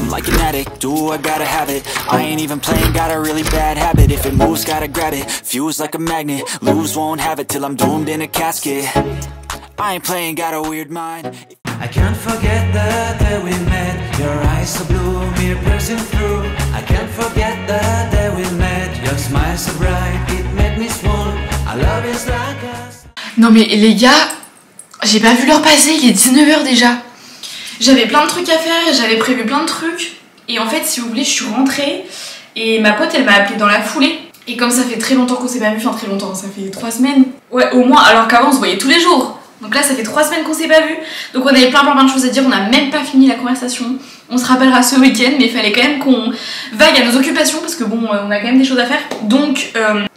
I'm like an addict, do I gotta have it. I ain't even playing, got a really bad habit. If it moves, gotta grab it, fuse like a magnet. Lose, won't have it till I'm doomed in a casket. I ain't playing, got a weird mind. I can't forget the day we met. Your eyes so blue, me piercing through. I can't forget the day we met. Your smile so bright, it made me swoon. Our love is like us. Non mais les gars, j'ai pas vu l'heure passer, il est 19 h déjà. J'avais plein de trucs à faire, j'avais prévu plein de trucs. Et en fait, si vous voulez, je suis rentrée et ma pote, elle m'a appelée dans la foulée. Et comme ça fait très longtemps qu'on s'est pas vu, enfin très longtemps, ça fait 3 semaines. Ouais, au moins, alors qu'avant on se voyait tous les jours. Donc là, ça fait 3 semaines qu'on s'est pas vu. Donc on avait plein de choses à dire, on n'a même pas fini la conversation. On se rappellera ce week-end, mais il fallait quand même qu'on vague à nos occupations parce que bon, on a quand même des choses à faire. Donc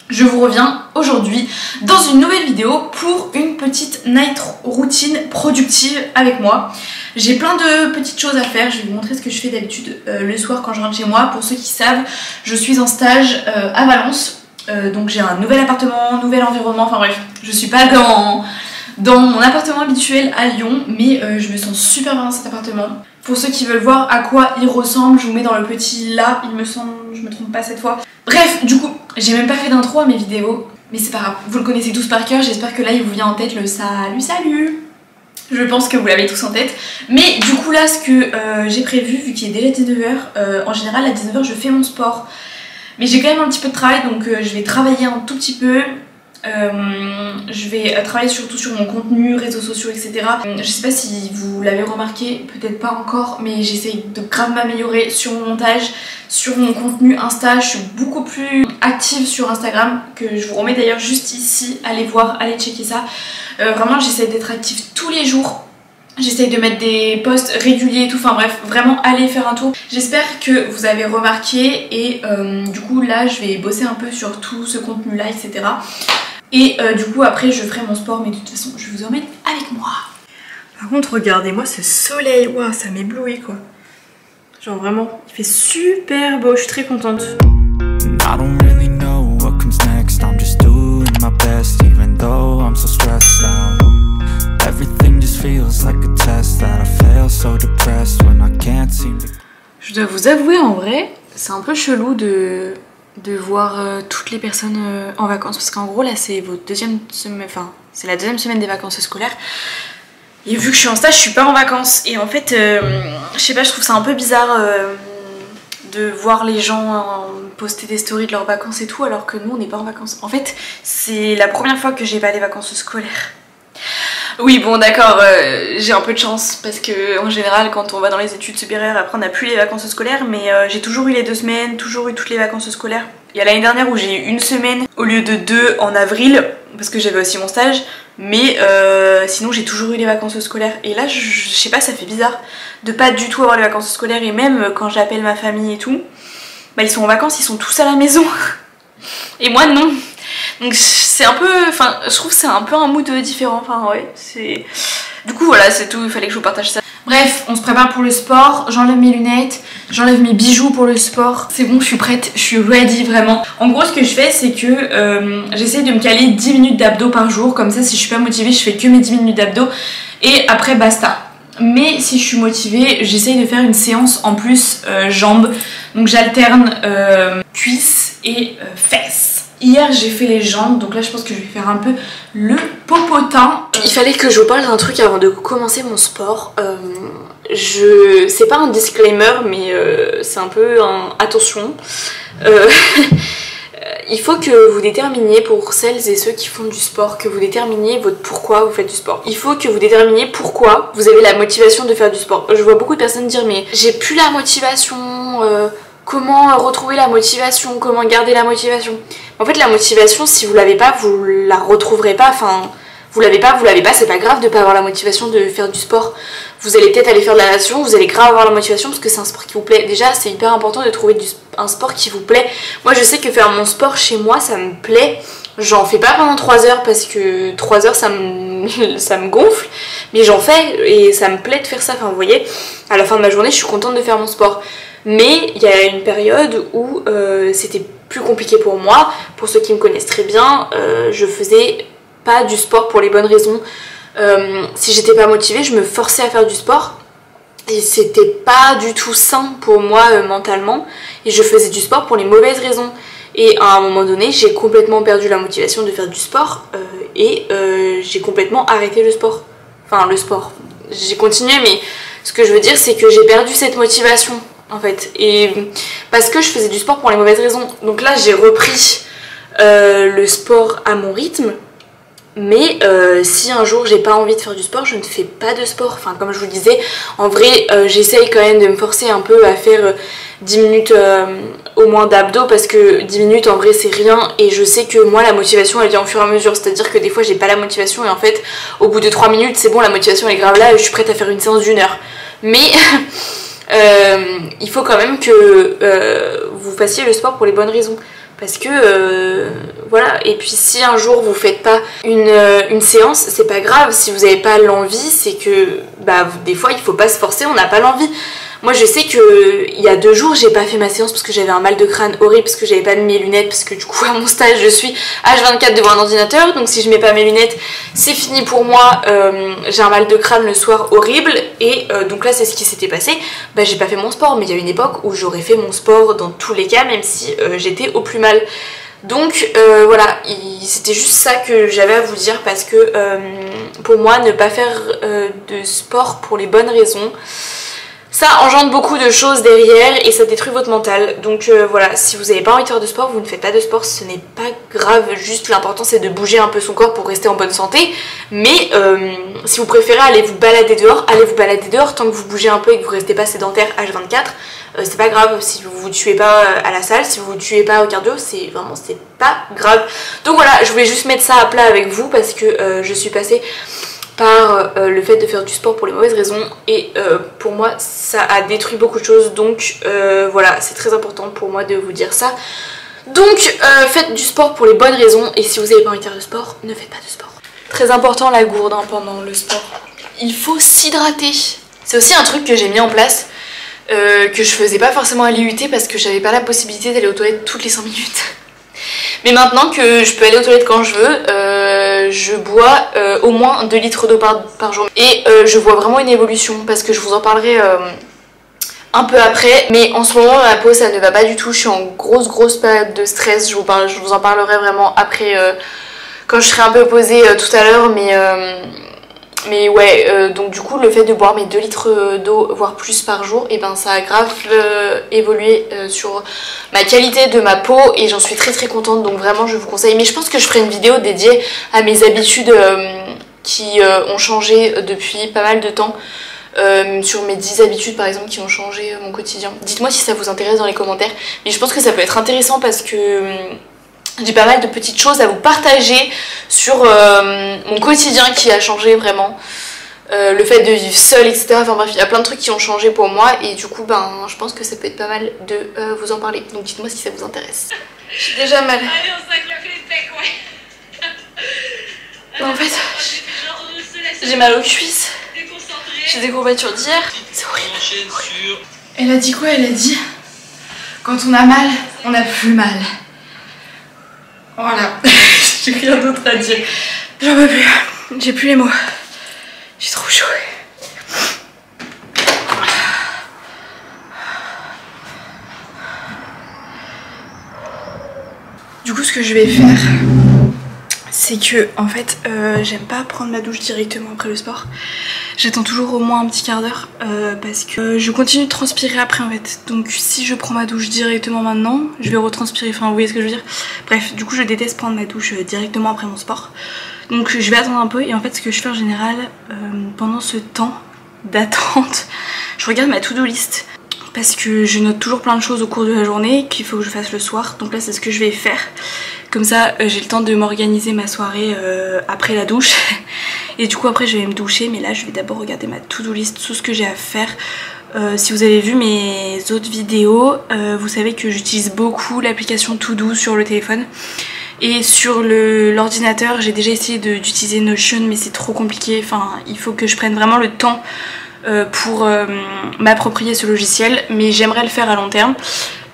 je vous reviens aujourd'hui dans une nouvelle vidéo pour une petite night routine productive avec moi. J'ai plein de petites choses à faire, je vais vous montrer ce que je fais d'habitude le soir quand je rentre chez moi. Pour ceux qui savent, je suis en stage à Valence, donc j'ai un nouvel appartement, nouvel environnement, enfin bref, je suis pas dans mon appartement habituel à Lyon, mais je me sens super bien dans cet appartement. Pour ceux qui veulent voir à quoi il ressemble, je vous mets dans le petit là, il me semble, je me trompe pas cette fois. Bref, du coup, j'ai même pas fait d'intro à mes vidéos, mais c'est pas grave, vous le connaissez tous par cœur, j'espère que là il vous vient en tête le salut. Je pense que vous l'avez tous en tête. Mais du coup là, ce que j'ai prévu, vu qu'il est déjà 19 h, en général à 19 h je fais mon sport. Mais j'ai quand même un petit peu de travail, donc je vais travailler un tout petit peu. Je vais travailler surtout sur mon contenu, réseaux sociaux, etc. Je sais pas si vous l'avez remarqué, peut-être pas encore, mais j'essaye de grave m'améliorer sur mon montage, sur mon contenu Insta. Je suis beaucoup plus active sur Instagram, que je vous remets d'ailleurs juste ici, allez voir, allez checker ça. Vraiment j'essaye d'être active tous les jours. J'essaye de mettre des posts réguliers et tout, enfin bref, vraiment allez faire un tour. J'espère que vous avez remarqué et du coup là je vais bosser un peu sur tout ce contenu là, etc. Et du coup après je ferai mon sport, mais de toute façon je vous emmène avec moi. Par contre regardez-moi ce soleil, waouh, ça m'éblouit quoi. Genre vraiment, il fait super beau, je suis très contente. Je dois vous avouer en vrai, c'est un peu chelou de voir toutes les personnes en vacances, parce qu'en gros là c'est votre deuxième semaine, enfin c'est la deuxième semaine des vacances scolaires. Et vu que je suis en stage, je suis pas en vacances. Et en fait, je sais pas, je trouve ça un peu bizarre de voir les gens poster des stories de leurs vacances et tout, alors que nous on n'est pas en vacances. En fait, c'est la première fois que j'ai pas des vacances scolaires. Oui bon d'accord, j'ai un peu de chance parce que en général quand on va dans les études supérieures après on n'a plus les vacances scolaires, mais j'ai toujours eu les 2 semaines, toujours eu toutes les vacances scolaires. Il y a l'année dernière où j'ai eu 1 semaine au lieu de 2 en avril parce que j'avais aussi mon stage, mais sinon j'ai toujours eu les vacances scolaires. Et là je sais pas, ça fait bizarre de pas du tout avoir les vacances scolaires, et même quand j'appelle ma famille et tout, bah ils sont en vacances, ils sont tous à la maison et moi non. Donc c'est un peu, enfin je trouve que c'est un peu un mood différent, enfin ouais c'est... Du coup voilà, c'est tout, il fallait que je vous partage ça. Bref, on se prépare pour le sport, j'enlève mes lunettes, j'enlève mes bijoux pour le sport. C'est bon, je suis prête, je suis ready vraiment. En gros ce que je fais c'est que j'essaie de me caler 10 minutes d'abdos par jour, comme ça si je suis pas motivée je fais que mes 10 minutes d'abdos et après basta. Mais si je suis motivée, j'essaye de faire une séance en plus jambes, donc j'alterne cuisses et fesses. Hier j'ai fait les jambes, donc là je pense que je vais faire un peu le popotin. Il fallait que je vous parle d'un truc avant de commencer mon sport. C'est pas un disclaimer, mais c'est un peu un attention. Il faut que vous déterminiez, pour celles et ceux qui font du sport, que vous déterminiez votre pourquoi vous faites du sport. Il faut que vous déterminiez pourquoi vous avez la motivation de faire du sport. Je vois beaucoup de personnes dire mais j'ai plus la motivation, comment retrouver la motivation, comment garder la motivation. En fait la motivation, si vous l'avez pas, vous la retrouverez pas, enfin vous l'avez pas, c'est pas grave de pas avoir la motivation de faire du sport. Vous allez peut-être aller faire de la natation, vous allez grave avoir la motivation parce que c'est un sport qui vous plaît. Déjà c'est hyper important de trouver un sport qui vous plaît. Moi je sais que faire mon sport chez moi ça me plaît. J'en fais pas pendant 3 heures parce que 3 heures ça me gonfle, mais j'en fais et ça me plaît de faire ça. Enfin vous voyez, à la fin de ma journée je suis contente de faire mon sport. Mais il y a une période où c'était plus compliqué pour moi. Pour ceux qui me connaissent très bien, je faisais pas du sport pour les bonnes raisons. Si j'étais pas motivée, je me forçais à faire du sport. Et c'était pas du tout sain pour moi mentalement. Et je faisais du sport pour les mauvaises raisons. Et à un moment donné, j'ai complètement perdu la motivation de faire du sport. J'ai complètement arrêté le sport. Enfin, le sport. J'ai continué, mais ce que je veux dire, c'est que j'ai perdu cette motivation, en fait. Et parce que je faisais du sport pour les mauvaises raisons. Donc là, j'ai repris le sport à mon rythme. Mais si un jour j'ai pas envie de faire du sport, je ne fais pas de sport. Enfin, comme je vous le disais, en vrai, j'essaye quand même de me forcer un peu à faire 10 minutes au moins d'abdos, parce que 10 minutes en vrai c'est rien, et je sais que moi la motivation elle vient au fur et à mesure. C'est à dire que des fois j'ai pas la motivation et en fait au bout de 3 minutes c'est bon, la motivation elle est grave là et je suis prête à faire une séance d'1 heure. Mais il faut quand même que vous fassiez le sport pour les bonnes raisons. Parce que voilà, et puis si un jour vous faites pas une séance, c'est pas grave. Si vous avez pas l'envie, c'est que bah, des fois il faut pas se forcer, on n'a pas l'envie. Moi je sais que il y a 2 jours j'ai pas fait ma séance parce que j'avais un mal de crâne horrible, parce que j'avais pas mis mes lunettes, parce que du coup à mon stage je suis H24 devant un ordinateur, donc si je mets pas mes lunettes c'est fini pour moi. J'ai un mal de crâne le soir horrible, et donc là c'est ce qui s'était passé. Bah j'ai pas fait mon sport, mais il y a une époque où j'aurais fait mon sport dans tous les cas, même si j'étais au plus mal. Donc voilà, c'était juste ça que j'avais à vous dire, parce que pour moi ne pas faire de sport pour les bonnes raisons, ça engendre beaucoup de choses derrière et ça détruit votre mental. Donc voilà, si vous n'avez pas envie de faire de sport, vous ne faites pas de sport, ce n'est pas grave. Juste l'important c'est de bouger un peu son corps pour rester en bonne santé. Mais si vous préférez aller vous balader dehors, allez vous balader dehors tant que vous bougez un peu et que vous restez pas sédentaire H24. C'est pas grave si vous vous tuez pas à la salle, si vous vous tuez pas au cardio, c'est pas grave. Donc voilà, je voulais juste mettre ça à plat avec vous parce que je suis passée par le fait de faire du sport pour les mauvaises raisons, et pour moi ça a détruit beaucoup de choses. Donc voilà, c'est très important pour moi de vous dire ça. Donc faites du sport pour les bonnes raisons, et si vous n'avez pas envie de faire de sport, ne faites pas de sport. Très important la gourde hein, pendant le sport. Il faut s'hydrater. C'est aussi un truc que j'ai mis en place, que je faisais pas forcément à l'IUT parce que j'avais pas la possibilité d'aller aux toilettes toutes les 5 minutes. Mais maintenant que je peux aller aux toilettes quand je veux, je bois au moins 2 litres d'eau par jour. Et je vois vraiment une évolution, parce que je vous en parlerai un peu après. Mais en ce moment ma peau ça ne va pas du tout, je suis en grosse période de stress. Je vous en parlerai vraiment après quand je serai un peu posée tout à l'heure. Mais ouais, donc du coup le fait de boire mes 2 litres d'eau voire plus par jour, et ben ça a grave évolué sur ma qualité de ma peau, et j'en suis très contente. Donc vraiment je vous conseille, mais je pense que je ferai une vidéo dédiée à mes habitudes qui ont changé depuis pas mal de temps, sur mes 10 habitudes par exemple qui ont changé mon quotidien. Dites-moi si ça vous intéresse dans les commentaires, mais je pense que ça peut être intéressant parce que j'ai pas mal de petites choses à vous partager sur mon quotidien qui a changé vraiment. Le fait de vivre seule, etc. Enfin bref, il y a plein de trucs qui ont changé pour moi, et du coup ben je pense que ça peut être pas mal de vous en parler. Donc dites-moi si ça vous intéresse. J'ai déjà mal. Allez, on s'accroche les pecs, ouais. En fait, j'ai mal aux cuisses. J'ai des courbatures d'hier. C'est horrible. Elle a dit quoi? Elle a dit quand on a mal, on n'a plus mal. Voilà, j'ai rien d'autre à dire. J'en peux plus, j'ai plus les mots. J'ai trop chaud. Du coup, ce que je vais faire, c'est que en fait j'aime pas prendre ma douche directement après le sport. J'attends toujours au moins un petit quart d'heure parce que je continue de transpirer après en fait. Donc si je prends ma douche directement maintenant, je vais retranspirer, enfin vous voyez ce que je veux dire. Bref, du coup je déteste prendre ma douche directement après mon sport. Donc je vais attendre un peu, et en fait ce que je fais en général pendant ce temps d'attente, je regarde ma to-do list. Parce que je note toujours plein de choses au cours de la journée qu'il faut que je fasse le soir. Donc là c'est ce que je vais faire. Comme ça j'ai le temps de m'organiser ma soirée après la douche. Et du coup après je vais me doucher. Mais là je vais d'abord regarder ma to-do list, tout ce que j'ai à faire. Si vous avez vu mes autres vidéos, vous savez que j'utilise beaucoup l'application To-Do sur le téléphone. Et sur l'ordinateur j'ai déjà essayé d'utiliser Notion, mais c'est trop compliqué. Enfin il faut que je prenne vraiment le temps pour m'approprier ce logiciel, mais j'aimerais le faire à long terme.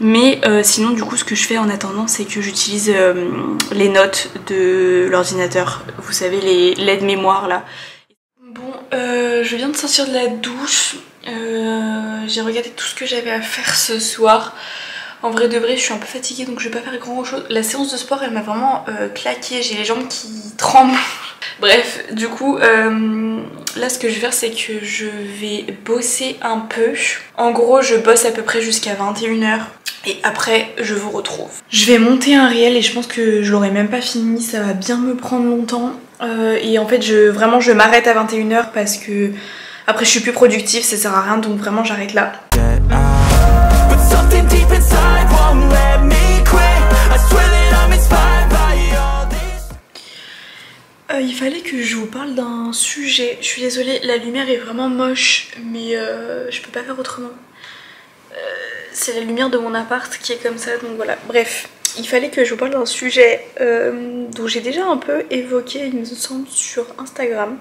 Mais sinon du coup ce que je fais en attendant, c'est que j'utilise les notes de l'ordinateur, vous savez, les l'aide-mémoire là. Bon je viens de sortir de la douche, J'ai regardé tout ce que j'avais à faire ce soir. En vrai de vrai, je suis un peu fatiguée donc je vais pas faire grand chose. La séance de sport elle m'a vraiment claqué, j'ai les jambes qui tremblent. Bref, du coup, là ce que je vais faire c'est que je vais bosser un peu. En gros, je bosse à peu près jusqu'à 21 h. Et après je vous retrouve. Je vais monter un réel et je pense que je l'aurai même pas fini, ça va bien me prendre longtemps. Et en fait vraiment je m'arrête à 21 h parce que après je suis plus productive, ça sert à rien donc vraiment j'arrête là. Il fallait que je vous parle d'un sujet. Je suis désolée, la lumière est vraiment moche mais je peux pas faire autrement. C'est la lumière de mon appart qui est comme ça donc voilà. Bref, il fallait que je vous parle d'un sujet dont j'ai déjà un peu évoqué il me semble sur Instagram.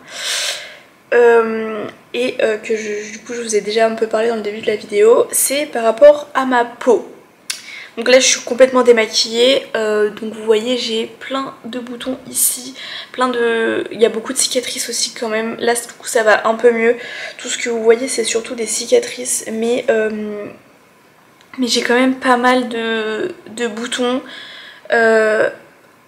Que du coup je vous ai déjà un peu parlé dans le début de la vidéo. C'est par rapport à ma peau. Donc là je suis complètement démaquillée, donc vous voyez j'ai plein de boutons ici, il y a beaucoup de cicatrices aussi quand même. Là du coup ça va un peu mieux, tout ce que vous voyez c'est surtout des cicatrices mais j'ai quand même pas mal de boutons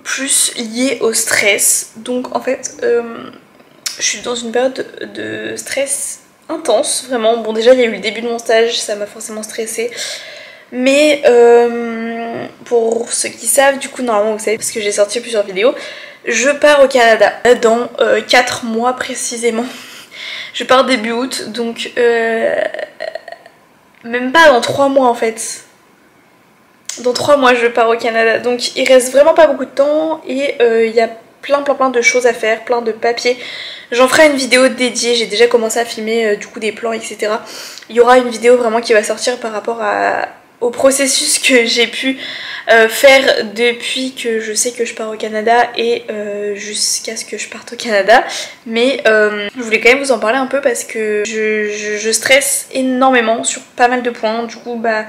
plus liés au stress. Donc en fait je suis dans une période de stress intense vraiment. Bon déjà il y a eu le début de mon stage, ça m'a forcément stressée. Mais pour ceux qui savent, du coup normalement vous savez parce que j'ai sorti plusieurs vidéos, je pars au Canada dans 4 mois précisément. Je pars début août donc même pas dans 3 mois en fait. Dans 3 mois je pars au Canada donc il reste vraiment pas beaucoup de temps et il y a plein de choses à faire, plein de papiers. J'en ferai une vidéo dédiée, j'ai déjà commencé à filmer du coup des plans etc. Il y aura une vidéo vraiment qui va sortir par rapport au processus que j'ai pu faire depuis que je sais que je pars au Canada et jusqu'à ce que je parte au Canada. Mais je voulais quand même vous en parler un peu parce que je stresse énormément sur pas mal de points. Du coup bah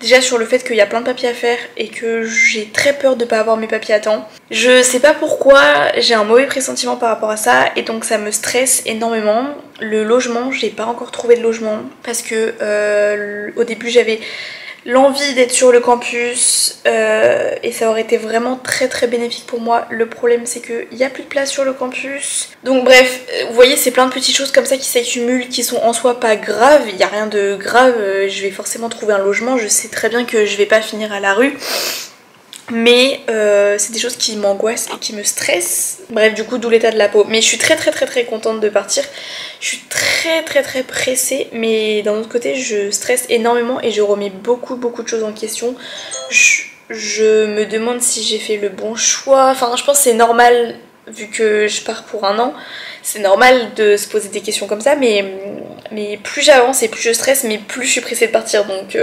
déjà sur le fait qu'il y a plein de papiers à faire et que j'ai très peur de pas avoir mes papiers à temps. Je sais pas pourquoi, j'ai un mauvais pressentiment par rapport à ça et donc ça me stresse énormément. Le logement, j'ai pas encore trouvé de logement parce que au début j'avais l'envie d'être sur le campus et ça aurait été vraiment très bénéfique pour moi. Le problème c'est qu'il n'y a plus de place sur le campus. Donc bref, vous voyez c'est plein de petites choses comme ça qui s'accumulent, qui sont en soi pas graves. Il n'y a rien de grave, je vais forcément trouver un logement. Je sais très bien que je vais pas finir à la rue. Mais c'est des choses qui m'angoissent et qui me stressent. Bref du coup d'où l'état de la peau. Mais je suis très contente de partir. Je suis très pressée. Mais d'un autre côté je stresse énormément et je remets beaucoup de choses en question. Je me demande si j'ai fait le bon choix. Enfin je pense que c'est normal vu que je pars pour 1 an. C'est normal de se poser des questions comme ça. Mais plus j'avance et plus je stresse mais plus je suis pressée de partir. Donc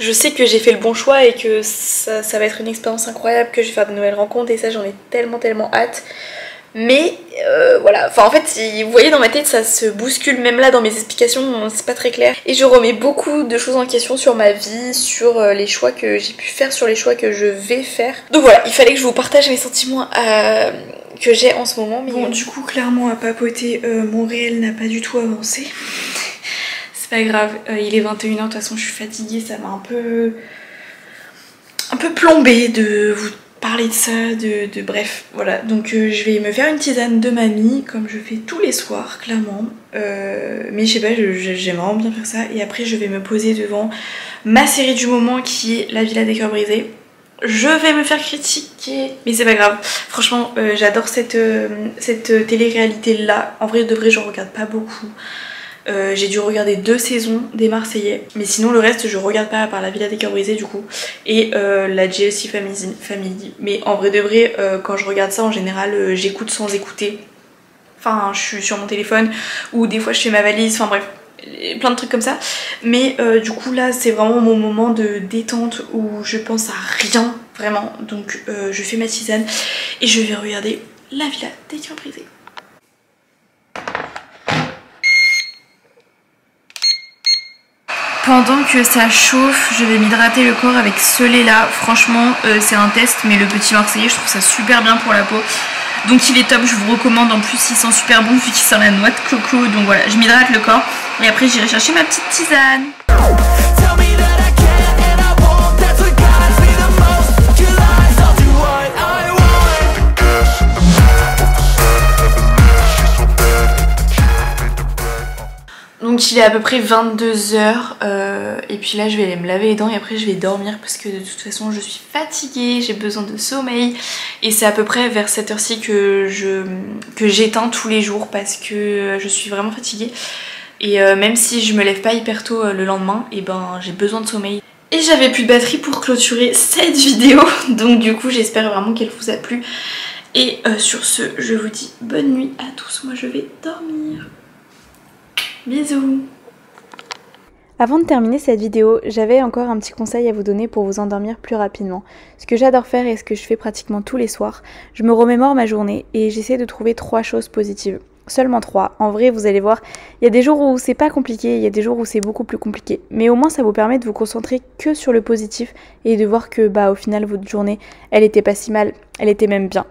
je sais que j'ai fait le bon choix et que ça va être une expérience incroyable, que je vais faire de nouvelles rencontres et ça j'en ai tellement hâte. Mais voilà, enfin en fait vous voyez dans ma tête ça se bouscule même là dans mes explications, c'est pas très clair. Et je remets beaucoup de choses en question sur ma vie, sur les choix que j'ai pu faire, sur les choix que je vais faire. Donc voilà, il fallait que je vous partage mes sentiments que j'ai en ce moment. Mais bon du coup clairement à papoter, mon réel n'a pas du tout avancé. C'est pas grave, il est 21 h, de toute façon je suis fatiguée, ça m'a un peu plombée de vous parler de ça, bref, voilà. Donc je vais me faire une tisane de mamie, comme je fais tous les soirs, clairement. Mais je sais pas, j'aime vraiment bien faire ça. Et après je vais me poser devant ma série du moment qui est La Villa des Cœurs Brisés. Je vais me faire critiquer, mais c'est pas grave. Franchement, j'adore cette télé-réalité là. En vrai, de vrai, j'en regarde pas beaucoup. J'ai dû regarder 2 saisons des Marseillais, mais sinon le reste je regarde pas à part La Villa des Cœurs Brisés du coup et la JLC Family. Mais en vrai de vrai quand je regarde ça en général j'écoute sans écouter. Enfin je suis sur mon téléphone ou des fois je fais ma valise, enfin bref plein de trucs comme ça. Mais du coup là c'est vraiment mon moment de détente où je pense à rien vraiment. Donc je fais ma tisane et je vais regarder La Villa des Cœurs Brisés. Pendant que ça chauffe, je vais m'hydrater le corps avec ce lait là. Franchement, c'est un test, mais le petit Marseillais, je trouve ça super bien pour la peau. Donc il est top, je vous recommande. En plus, il sent super bon vu qu'il sent la noix de coco. Donc voilà, je m'hydrate le corps. Et après j'irai chercher ma petite tisane. Tell me that I can't and I won't. That's what guides me the most. Your lies, I'll do what I want. Donc il est à peu près 22h et puis là je vais aller me laver les dents et après je vais dormir parce que de toute façon je suis fatiguée, j'ai besoin de sommeil et c'est à peu près vers cette heure-ci que j'éteins tous les jours parce que je suis vraiment fatiguée et même si je me lève pas hyper tôt le lendemain, et ben j'ai besoin de sommeil. Et j'avais plus de batterie pour clôturer cette vidéo, donc du coup j'espère vraiment qu'elle vous a plu et sur ce je vous dis bonne nuit à tous, moi je vais dormir. Bisous. Avant de terminer cette vidéo, j'avais encore un petit conseil à vous donner pour vous endormir plus rapidement. Ce que j'adore faire et ce que je fais pratiquement tous les soirs, je me remémore ma journée et j'essaie de trouver 3 choses positives. Seulement 3. En vrai, vous allez voir, il y a des jours où c'est pas compliqué, il y a des jours où c'est beaucoup plus compliqué. Mais au moins, ça vous permet de vous concentrer que sur le positif et de voir que, au final, votre journée, elle était pas si mal, elle était même bien.